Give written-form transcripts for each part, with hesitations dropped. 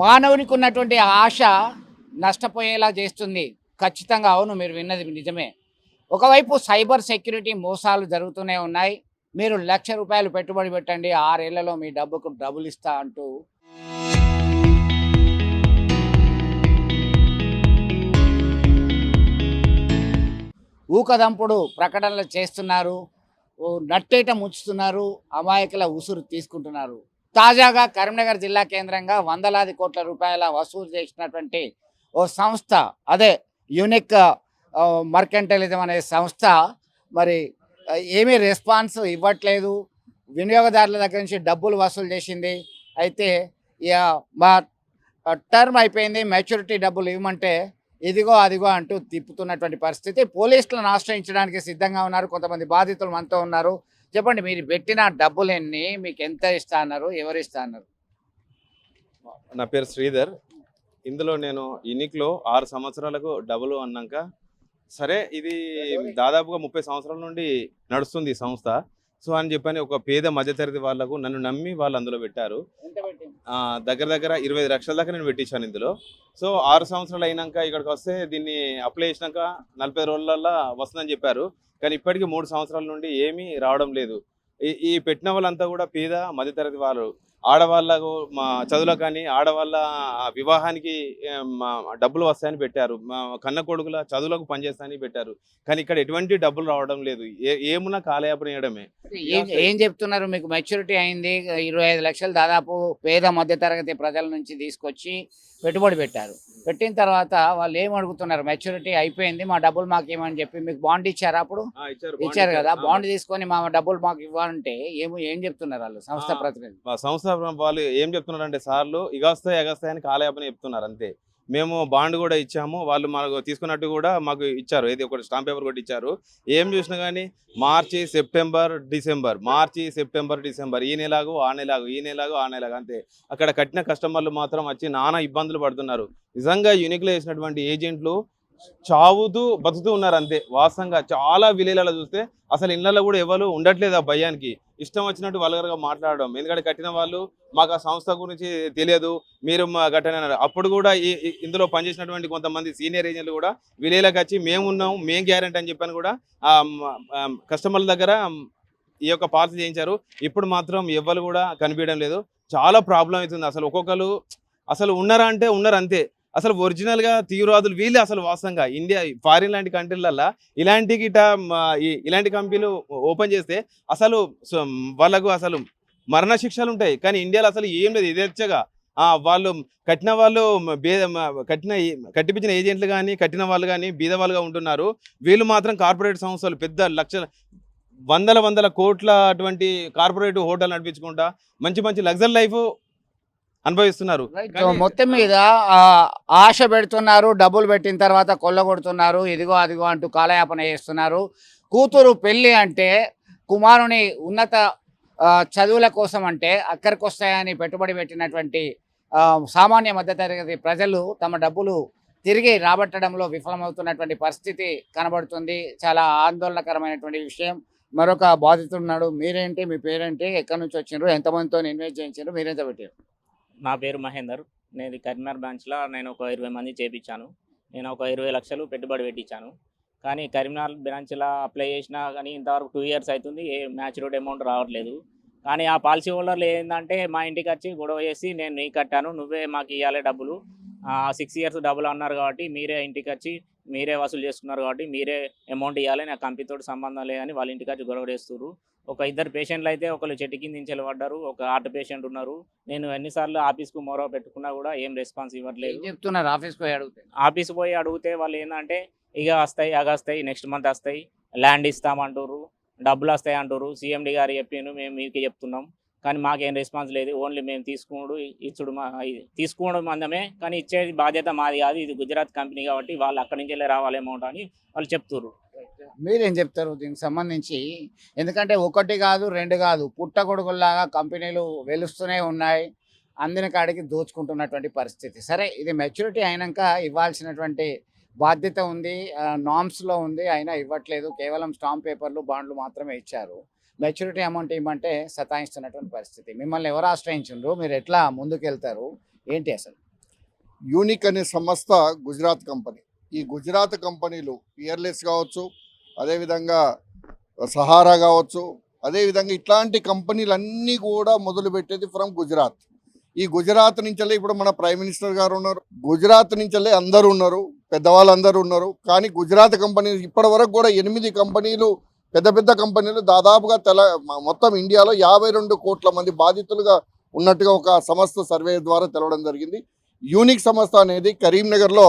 మానవునికి ఉన్నటువంటి ఆశ నష్టపోయేలా చేస్తుంది. ఖచ్చితంగా అవును, మీరు విన్నది నిజమే. ఒకవైపు సైబర్ సెక్యూరిటీ మోసాలు జరుగుతూనే ఉన్నాయి. మీరు ₹1,00,000 పెట్టుబడి పెట్టండి, 6 ఏళ్లలో మీ డబ్బుకు డబుల్ ఇస్తా అంటూ ఊకదంపుడు ప్రకటనలు చేస్తున్నారు. నట్టేట ముంచుతున్నారు. అమాయకుల ఉసురు తీసుకుంటున్నారు. తాజాగా కరీంనగర్ జిల్లా కేంద్రంగా వందలాది కోట్ల రూపాయల వసూలు చేసినటువంటి ఓ సంస్థ, అదే యూనిక్ మర్కెంటలిజం అనే సంస్థ మరి ఏమీ రెస్పాన్స్ ఇవ్వట్లేదు. వినియోగదారుల దగ్గర నుంచి డబ్బులు వసూలు చేసింది. అయితే ఇక మా టర్మ్ అయిపోయింది, మెచ్యూరిటీ డబ్బులు ఇవ్వమంటే ఇదిగో అదిగో అంటూ తిప్పుతున్నటువంటి పరిస్థితి. పోలీసులను ఆశ్రయించడానికి సిద్ధంగా ఉన్నారు. కొంతమంది బాధితులు మనతో ఉన్నారు. చెప్పండి, మీరు పెట్టిన డబ్బులెన్ని, మీకు ఎంత ఇస్తా అన్నారు, ఎవరు ఇస్తా అన్నారు? నా పేరు శ్రీధర్. ఇందులో నేను యూనిక్లో 6 సంవత్సరాలకు డబుల్ అన్నాక, సరే ఇది దాదాపుగా 30 సంవత్సరాల నుండి నడుస్తుంది ఈ సంస్థ. సో అని చెప్పని ఒక పేద మధ్యతరగతి వాళ్ళకు నన్ను నమ్మి వాళ్ళు అందులో పెట్టారు. దగ్గర దగ్గర 25 లక్షల దాకా నేను పెట్టించాను ఇందులో. సో 6 సంవత్సరాలు అయినాక ఇక్కడికి వస్తే దీన్ని అప్లై చేసినాక 40 రోజులలో వస్తుందని చెప్పారు. కానీ ఇప్పటికీ 3 సంవత్సరాల నుండి ఏమీ రావడం లేదు. ఈ పెట్టిన వాళ్ళంతా కూడా పేద మధ్యతరగతి వాళ్ళు. ఆడవాళ్ళకు మా చదువులకు కానీ ఆడవాళ్ళ వివాహానికి డబ్బులు వస్తాయని పెట్టారు. మా కన్న కొడుకుల చదువులకు పనిచేస్తాయని పెట్టారు. కానీ ఇక్కడ ఎటువంటి డబ్బులు రావడం లేదు. ఏమున్నా కాలయాపన చేయడమే. ఏం చెప్తున్నారు? మీకు మెచ్యూరిటీ అయింది, 25 లక్షలు దాదాపు పేద మధ్యతరగతి ప్రజల నుంచి తీసుకొచ్చి పెట్టుబడి పెట్టారు. పెట్టిన తర్వాత వాళ్ళు ఏం అడుగుతున్నారు? మెచ్యూరిటీ అయిపోయింది, మా డబ్బులు మాకు ఇవ్వమని చెప్పి మీకు బాండ్ ఇచ్చారు. అప్పుడు ఇచ్చారు కదా, బాండ్ తీసుకొని మా డబ్బులు మాకు ఇవ్వాలంటే ఏం చెప్తున్నారు వాళ్ళు, సంస్థ ప్రతినిధి? సంస్థ వాళ్ళు ఏం చెప్తున్నారు అంటే, సార్లు ఇగొస్తాయి ఎగస్తాయని కాలయాపన చెప్తున్నారు అంతే. మేము బాండ్ కూడా ఇచ్చాము, వాళ్ళు మాకు తీసుకున్నట్టు కూడా మాకు ఇచ్చారు. ఏది ఒకటి స్టాంప్ పేపర్ కూడా ఇచ్చారు. ఏం చూసినా కానీ మార్చి సెప్టెంబర్ డిసెంబర్ ఈ నెలాగు ఆ నెలాగు ఈ నెలాగు ఆ నెలాగు అంతే. అక్కడ కట్టిన కస్టమర్లు మాత్రం వచ్చి నానా ఇబ్బందులు పడుతున్నారు. నిజంగా యూనిక్లో వేసినటువంటి ఏజెంట్లు చావుతూ బతుకుతూ ఉన్నారు అంతే. వాస్తవంగా చాలా విలేజ్లలో చూస్తే అసలు ఇళ్లలో కూడా ఎవరు ఉండట్లేదు. ఆ భయానికి ఇష్టం వచ్చినట్టు వల్గర్గా మాట్లాడడం. ఎందుకంటే కట్టిన వాళ్ళు మాకు ఆ సంస్థ గురించి తెలియదు, మీరు మా కట్టనన్నారు. అప్పుడు కూడా ఇందులో పనిచేసినటువంటి కొంతమంది సీనియర్ ఏజెంట్లు కూడా విలేజ్లకు వచ్చి మేమున్నాం, మేం గ్యారెంటీ అని చెప్పని కూడా కస్టమర్ల దగ్గర ఈ యొక్క పాలసీ చేయించారు. ఇప్పుడు మాత్రం ఎవ్వరు కూడా కనిపించడం లేదు. చాలా ప్రాబ్లం అవుతుంది. అసలు ఒక్కొక్కరు అసలు ఉన్నారా అంటే ఉన్నారు అంతే. అసలు ఒరిజినల్గా తీవ్రవాదులు వీళ్ళే. అసలు వాస్తవంగా ఇండియా ఫారిన్ లాంటి కంట్రీలల్లో ఇలాంటి కంపెనీలు ఓపెన్ చేస్తే అసలు వాళ్ళకు అసలు మరణ శిక్షలు ఉంటాయి. కానీ ఇండియాలో అసలు ఏం లేదు. యథేచ్ఛగా వాళ్ళు కట్టిన వాళ్ళు కట్టిపించిన ఏజెంట్లు కానీ కట్టిన వాళ్ళు కానీ బీదవాళ్ళుగా ఉంటున్నారు. వీళ్ళు మాత్రం కార్పొరేట్ సంస్థలు పెద్ద లక్షల వందల కోట్ల అటువంటి కార్పొరేట్ హోటల్ నడిపించుకుంటా మంచి మంచి లగ్జరీ లైఫ్ అనుభవిస్తున్నారు. మొత్తం మీద ఆశ పెడుతున్నారు, డబ్బులు పెట్టిన తర్వాత కొల్లగొడుతున్నారు, ఇదిగో అదిగో అంటూ కాలయాపన చేస్తున్నారు. కూతురు పెళ్ళి అంటే, కుమారుని ఉన్నత చదువుల కోసం అంటే అక్కడికి వస్తాయని పెట్టుబడి పెట్టినటువంటి సామాన్య మధ్యతరగతి ప్రజలు తమ డబ్బులు తిరిగి రాబట్టడంలో విఫలమవుతున్నటువంటి పరిస్థితి కనబడుతుంది. చాలా ఆందోళనకరమైనటువంటి విషయం. మరొక బాధితుడున్నాడు. మీరేంటి, మీ పేరేంటి, ఎక్కడి నుంచి వచ్చిండ్రు, ఎంతమందితో ఇన్వెస్ట్ చేయించారు, మీరెంత పెట్టారు? నా పేరు మహేందర్. నేను కరీంనగర్ బ్రాంచ్లో నేను ఒక 20 మంది చేయించాను. నేను ఒక 20 లక్షలు పెట్టుబడి పెట్టించాను. కానీ కరీంనగర్ బ్రాంచ్లో అప్లై చేసినా కానీ ఇంతవరకు 2 ఇయర్స్ అవుతుంది, ఏ మ్యాచ్యూర్డ్ అమౌంట్ రావట్లేదు. కానీ ఆ పాలసీ హోల్డర్లు ఏంటంటే మా ఇంటికి వచ్చి గొడవ చేసి, నేను నీ కట్టాను, నువ్వే మాకు ఇవ్వాలి డబ్బులు, 6 ఇయర్స్ డబ్బులు అన్నారు కాబట్టి మీరే ఇంటికి వచ్చి మీరే వసూలు చేసుకున్నారు కాబట్టి మీరే అమౌంట్ ఇవ్వాలి, నా కంపెనీతో సంబంధం లేదని వాళ్ళ ఇంటికి వచ్చి గొడవ చేస్తారు. ఒక 2 పేషెంట్లు అయితే ఒకళ్ళు చెట్టు కింద నుంచి పడ్డారు, ఒక హార్ట్ పేషెంట్ ఉన్నారు. నేను ఎన్నిసార్లు ఆఫీస్కు మొరవ పెట్టుకున్నా కూడా ఏం రెస్పాన్స్ ఇవ్వట్లేదు. చెప్తున్నారు ఆఫీస్కి పోయి అడిగితే వాళ్ళు ఏంటంటే ఇక వస్తాయి అగస్తాయి నెక్స్ట్ మంత్ వస్తాయి, ల్యాండ్ ఇస్తామంటారు, డబ్బులు వస్తాయి అంటారు, సీఎండి గారు చెప్పాను, మేము మీకు చెప్తున్నాం కానీ మాకేం రెస్పాన్స్ లేదు. ఓన్లీ మేము తీసుకోవడం అందమే కానీ ఇచ్చేది బాధ్యత మాది కాదు, ఇది గుజరాత్ కంపెనీ కాబట్టి వాళ్ళు అక్కడి నుంచి వెళ్ళి రావాలి అమౌంట్ అని వాళ్ళు చెప్తున్నారు. మీరేం చెప్తారు దీనికి సంబంధించి? ఎందుకంటే 1 కాదు 2 కాదు, పుట్టగొడుగుల్లాగా కంపెనీలు వెలుస్తూనే ఉన్నాయి, అందిన కాడికి దోచుకుంటున్నటువంటి పరిస్థితి. సరే, ఇది మెచ్యూరిటీ అయినాక ఇవ్వాల్సినటువంటి బాధ్యత ఉంది, నామ్స్లో ఉంది, అయినా ఇవ్వట్లేదు. కేవలం స్టాంప్ పేపర్లు, బాండ్లు మాత్రమే ఇచ్చారు. మెచ్యూరిటీ అమౌంట్ ఇవ్వమంటే సతాయిస్తున్నటువంటి పరిస్థితి. మిమ్మల్ని ఎవరు ఆశ్రయించారు? మీరు ఎట్లా ముందుకు వెళ్తారు? ఏంటి అసలు? యూనిక్ అనే సంస్థ గుజరాత్ కంపెనీ. ఈ గుజరాత్ కంపెనీలు పియర్లెస్ కావచ్చు, అదేవిధంగా సహారా కావచ్చు, అదేవిధంగా ఇట్లాంటి కంపెనీలన్నీ కూడా మొదలుపెట్టేది ఫ్రమ్ గుజరాత్. ఈ గుజరాత్ నుంచెల్లే ఇప్పుడు మన ప్రైమ్ మినిస్టర్ గారు ఉన్నారు, గుజరాత్ నుంచెల్లే అందరూ ఉన్నారు, పెద్దవాళ్ళందరూ ఉన్నారు. కానీ గుజరాత్ కంపెనీ ఇప్పటి వరకు కూడా 8 కంపెనీలు, పెద్ద పెద్ద కంపెనీలు దాదాపుగా మొత్తం ఇండియాలో 52 కోట్ల మంది బాధితులుగా ఉన్నట్టుగా ఒక సంస్థ సర్వే ద్వారా తెలవడం జరిగింది. యూనిక్ సంస్థ అనేది కరీంనగర్లో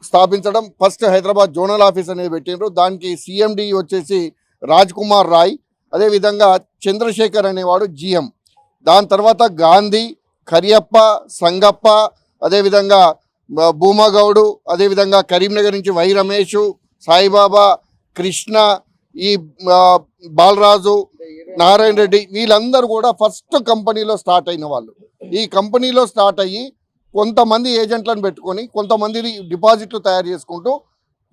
స్థాపించడం, ఫస్ట్ హైదరాబాద్ జోనల్ ఆఫీస్ అనేది పెట్టినారు. దానికి సిఎండి వచ్చేసి రాజ్ కుమార్ రాయ్, అదేవిధంగా చంద్రశేఖర్ అనేవాడు జిఎం. దాని తర్వాత గాంధీ, కరియప్ప, సంగప్ప, అదేవిధంగా భూమగౌడు, అదేవిధంగా కరీంనగర్ నుంచి వై రమేష్, సాయిబాబా, కృష్ణ, ఈ బాలరాజు, నారాయణ రెడ్డి, వీళ్ళందరూ కూడా ఫస్ట్ కంపెనీలో స్టార్ట్ అయిన వాళ్ళు. ఈ కంపెనీలో స్టార్ట్ అయ్యి కొంతమంది ఏజెంట్లను పెట్టుకొని కొంతమంది డిపాజిట్లు తయారు చేసుకుంటూ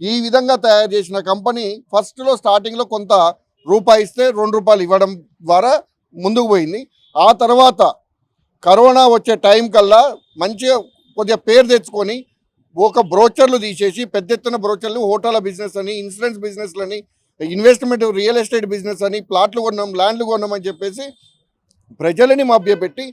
ఈ విధంగా తయారు చేసిన కంపెనీ ఫస్ట్లో స్టార్టింగ్లో కొంత రూపాయి ఇస్తే ₹2 ఇవ్వడం ద్వారా ముందుకు పోయింది. ఆ తర్వాత కరోనా వచ్చే టైం కల్లా మంచిగా కొద్దిగా పేరు తెచ్చుకొని ఒక బ్రోచర్లు తీసేసి పెద్ద ఎత్తున బ్రోచర్లు, హోటల్ బిజినెస్ అని, ఇన్సూరెన్స్ బిజినెస్లని, ఇన్వెస్ట్మెంట్ రియల్ ఎస్టేట్ బిజినెస్ అని, ప్లాట్లు కొన్నాం, ల్యాండ్లు కొన్నామని చెప్పేసి ప్రజలని మభ్యపెట్టి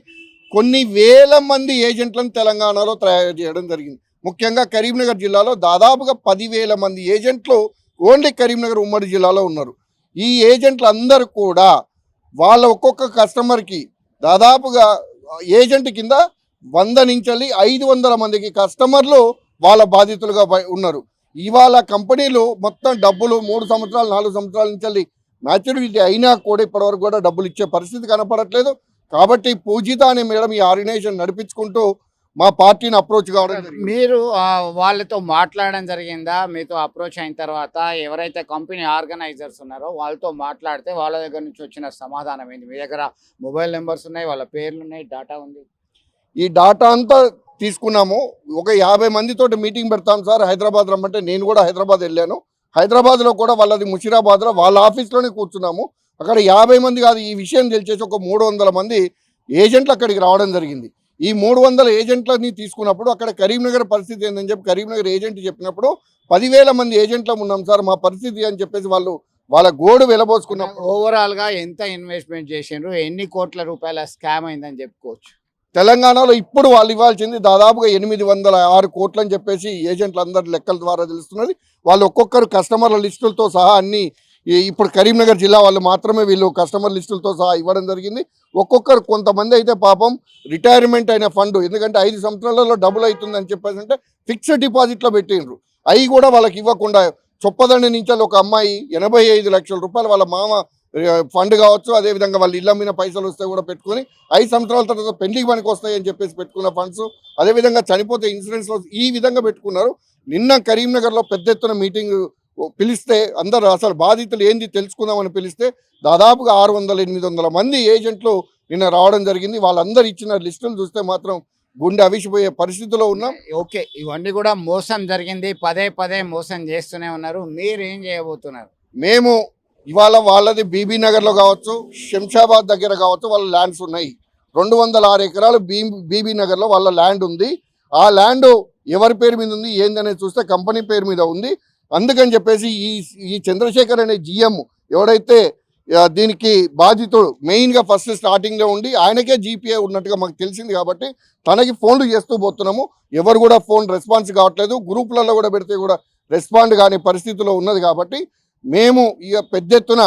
కొన్ని వేల మంది ఏజెంట్లను తెలంగాణలో తయారు చేయడం జరిగింది. ముఖ్యంగా కరీంనగర్ జిల్లాలో దాదాపుగా 10,000 మంది ఏజెంట్లు ఓన్లీ కరీంనగర్ ఉమ్మడి జిల్లాలో ఉన్నారు. ఈ ఏజెంట్లు అందరూ కూడా వాళ్ళ ఒక్కొక్క కస్టమర్కి దాదాపుగా ఏజెంట్ కింద 100 నుంచి 500 మందికి కస్టమర్లు వాళ్ళ బాధితులుగా ఉన్నారు. ఇవాళ కంపెనీలు మొత్తం డబ్బులు 3 సంవత్సరాలు 4 సంవత్సరాల నుంచి మ్యాచ్యూరిటీ అయినా కూడా ఇప్పటివరకు కూడా డబ్బులు ఇచ్చే పరిస్థితి కనపడట్లేదు. కాబట్టి పూజిత అనే మేడం ఈ ఆర్గనైజేషన్ నడిపించుకుంటూ మా పార్టీని అప్రోచ్ కావడం జరిగింది. మీరు వాళ్ళతో మాట్లాడడం జరిగిందా? మీతో అప్రోచ్ అయిన తర్వాత ఎవరైతే కంపెనీ ఆర్గనైజర్స్ ఉన్నారో వాళ్ళతో మాట్లాడితే వాళ్ళ దగ్గర నుంచి వచ్చిన సమాధానం ఏంటి? మీ దగ్గర మొబైల్ నెంబర్స్ ఉన్నాయి, వాళ్ళ పేర్లు ఉన్నాయి, డాటా ఉంది. ఈ డాటా అంతా తీసుకున్నాము. ఒక 50 మందితోటి మీటింగ్ పెడతాం సార్, హైదరాబాద్ రమ్మంటే నేను కూడా హైదరాబాద్ వెళ్ళాను. హైదరాబాద్లో కూడా వాళ్ళది ముషిరాబాద్లో వాళ్ళ ఆఫీస్లోనే కూర్చున్నాము. అక్కడ 50 మంది కాదు, ఈ విషయం తెలిసేసి ఒక 300 మంది ఏజెంట్లు అక్కడికి రావడం జరిగింది. ఈ 300 ఏజెంట్లని తీసుకున్నప్పుడు అక్కడ కరీంనగర్ పరిస్థితి ఏందని చెప్పి కరీంనగర్ ఏజెంట్ చెప్పినప్పుడు 10,000 మంది ఏజెంట్లం ఉన్నాం సార్, మా పరిస్థితి అని చెప్పేసి వాళ్ళ గోడు వెలబోసుకున్నప్పుడు ఓవరాల్గా ఎంత ఇన్వెస్ట్మెంట్ చేసిండ్రు, ఎన్ని కోట్ల రూపాయల స్కామ్ అయిందని చెప్పుకోవచ్చు? తెలంగాణలో ఇప్పుడు వాళ్ళు ఇవ్వాల్సింది దాదాపుగా 806 కోట్లు అని చెప్పేసి ఏజెంట్లు అందరి లెక్కల ద్వారా తెలుస్తున్నది. వాళ్ళు ఒక్కొక్కరు కస్టమర్ల లిస్టులతో సహా అన్ని ఇప్పుడు కరీంనగర్ జిల్లా వాళ్ళు మాత్రమే వీళ్ళు కస్టమర్ లిస్టులతో సహా ఇవ్వడం జరిగింది. ఒక్కొక్కరు కొంతమంది అయితే పాపం రిటైర్మెంట్ అయిన ఫండ్, ఎందుకంటే 5 సంవత్సరాలలో డబుల్ అవుతుందని చెప్పేసి అంటే ఫిక్స్డ్ డిపాజిట్లో పెట్టిండ్రు. అవి కూడా వాళ్ళకి ఇవ్వకుండా చొప్పదండి నుంచి ఒక అమ్మాయి 85 లక్షల రూపాయలు వాళ్ళ మామ ఫండ్ కావచ్చు, అదేవిధంగా వాళ్ళ ఇళ్ళ మీద పైసలు వస్తే కూడా పెట్టుకొని 5 సంవత్సరాల తర్వాత పెళ్లికి పనికి వస్తాయని చెప్పేసి పెట్టుకున్న ఫండ్స్, అదేవిధంగా చనిపోతే ఇన్సూరెన్స్లో ఈ విధంగా పెట్టుకున్నారు. నిన్న కరీంనగర్లో పెద్ద ఎత్తున మీటింగ్ పిలిస్తే అందరూ అసలు బాధితులు ఏంది తెలుసుకుందామని పిలిస్తే దాదాపుగా 600-800 మంది ఏజెంట్లు నిన్న రావడం జరిగింది. వాళ్ళందరూ ఇచ్చిన లిస్టులు చూస్తే మాత్రం గుండె అవిసిపోయే పరిస్థితిలో ఉన్నాం. ఓకే, ఇవన్నీ కూడా మోసం జరిగింది, పదే మోసం చేస్తూనే ఉన్నారు. మీరు ఏం చేయబోతున్నారు? మేము ఇవాళ వాళ్ళది బీబీ నగర్లో కావచ్చు, శంషాబాద్ దగ్గర కావచ్చు, వాళ్ళ ల్యాండ్స్ ఉన్నాయి. 206 ఎకరాలు బీబీ నగర్లో వాళ్ళ ల్యాండ్ ఉంది. ఆ ల్యాండ్ ఎవరి పేరు మీద ఉంది ఏందనేది చూస్తే కంపెనీ పేరు మీద ఉంది. అందుకని చెప్పేసి ఈ చంద్రశేఖర్ అనే జిఎం ఎవడైతే దీనికి బాధితుడు మెయిన్గా ఫస్ట్ స్టార్టింగ్లో ఉండి ఆయనకే జీపీఏ ఉన్నట్టుగా మాకు తెలిసింది. కాబట్టి తనకి ఫోన్లు చేస్తూ పోతున్నాము. ఎవరు కూడా ఫోన్ రెస్పాన్స్ కావట్లేదు. గ్రూపులలో కూడా పెడితే కూడా రెస్పాండ్ కాని పరిస్థితిలో ఉన్నది. కాబట్టి మేము ఇక పెద్ద ఎత్తున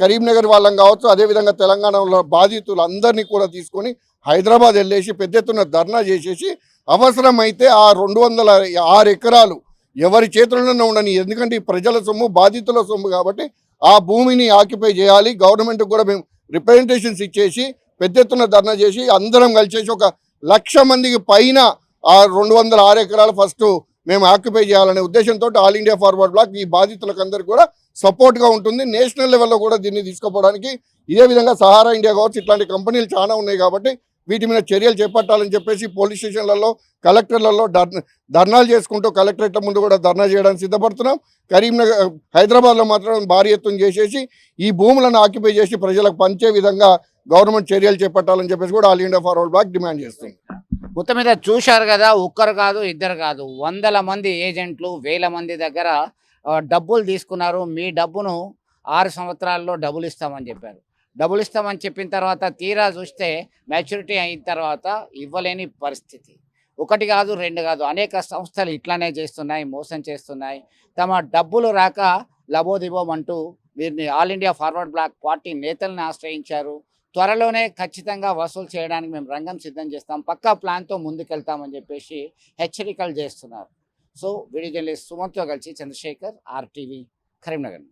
కరీంనగర్ వాళ్ళం కావచ్చు, అదేవిధంగా తెలంగాణలో బాధితులందరినీ కూడా తీసుకొని హైదరాబాద్ వెళ్ళేసి పెద్ద ఎత్తున ధర్నా చేసేసి అవసరమైతే ఆ 206 ఎకరాలు ఎవరి చేతుల్లోనే ఉండని, ఎందుకంటే ఈ ప్రజల సొమ్ము, బాధితుల సొమ్ము కాబట్టి ఆ భూమిని ఆక్యుపై చేయాలి. గవర్నమెంట్కి కూడా మేము రిప్రజెంటేషన్స్ ఇచ్చేసి పెద్ద ఎత్తున ధర్నా చేసి అందరం కలిసేసి 1,00,000 మందికి పైన ఆ 206 ఎకరాలు ఫస్ట్ మేము ఆక్యుపై చేయాలనే ఉద్దేశంతో ఆల్ ఇండియా ఫార్వర్డ్ బ్లాక్ ఈ బాధితులకు అందరికీ కూడా సపోర్ట్గా ఉంటుంది. నేషనల్ లెవెల్లో కూడా దీన్ని తీసుకుపోవడానికి ఇదే విధంగా సహారా ఇండియా కావచ్చు, ఇట్లాంటి కంపెనీలు చాలా ఉన్నాయి. కాబట్టి వీటి మీద చర్యలు చేపట్టాలని చెప్పేసి పోలీస్ స్టేషన్లలో, కలెక్టర్లలో ధర్నాలు చేసుకుంటూ కలెక్టరేట్ల ముందు కూడా ధర్నా చేయడానికి సిద్ధపడుతున్నాం. కరీంనగర్, హైదరాబాద్లో మాత్రం భారీ ఎత్తున చేసేసి ఈ భూములను ఆక్యుపై చేసి ప్రజలకు పంచే విధంగా గవర్నమెంట్ చర్యలు చేపట్టాలని చెప్పేసి కూడా ఆల్ ఇండియా ఫార్వర్డ్ బ్లాక్ డిమాండ్ చేస్తుంది. మొత్తం మీద చూశారు కదా, ఒక్కరు కాదు ఇద్దరు కాదు, వందల మంది ఏజెంట్లు, వేల మంది దగ్గర డబ్బులు తీసుకున్నారు. మీ డబ్బును 6 సంవత్సరాల్లో డబ్బులు ఇస్తామని చెప్పారు. డబ్బులు ఇస్తామని చెప్పిన తర్వాత తీరా చూస్తే మెచ్యూరిటీ అయిన తర్వాత ఇవ్వలేని పరిస్థితి. ఒకటి కాదు, రెండు కాదు, అనేక సంస్థలు ఇట్లానే చేస్తున్నాయి, మోసం చేస్తున్నాయి. తమ డబ్బులు రాక లబోదిబోమంటూ వీరిని ఆల్ ఇండియా ఫార్వర్డ్ బ్లాక్ పార్టీ నేతల్ని ఆశ్రయించారు. త్వరలోనే ఖచ్చితంగా వసూలు చేయడానికి మేము రంగం సిద్ధం చేస్తాం, పక్కా ప్లాన్తో ముందుకెళ్తామని చెప్పేసి హెచ్చరికలు చేస్తున్నారు. సో వీడియో జర్నలిస్ట్ సుమంత్తో కలిసి చంద్రశేఖర్, RTV, కరీంనగర్.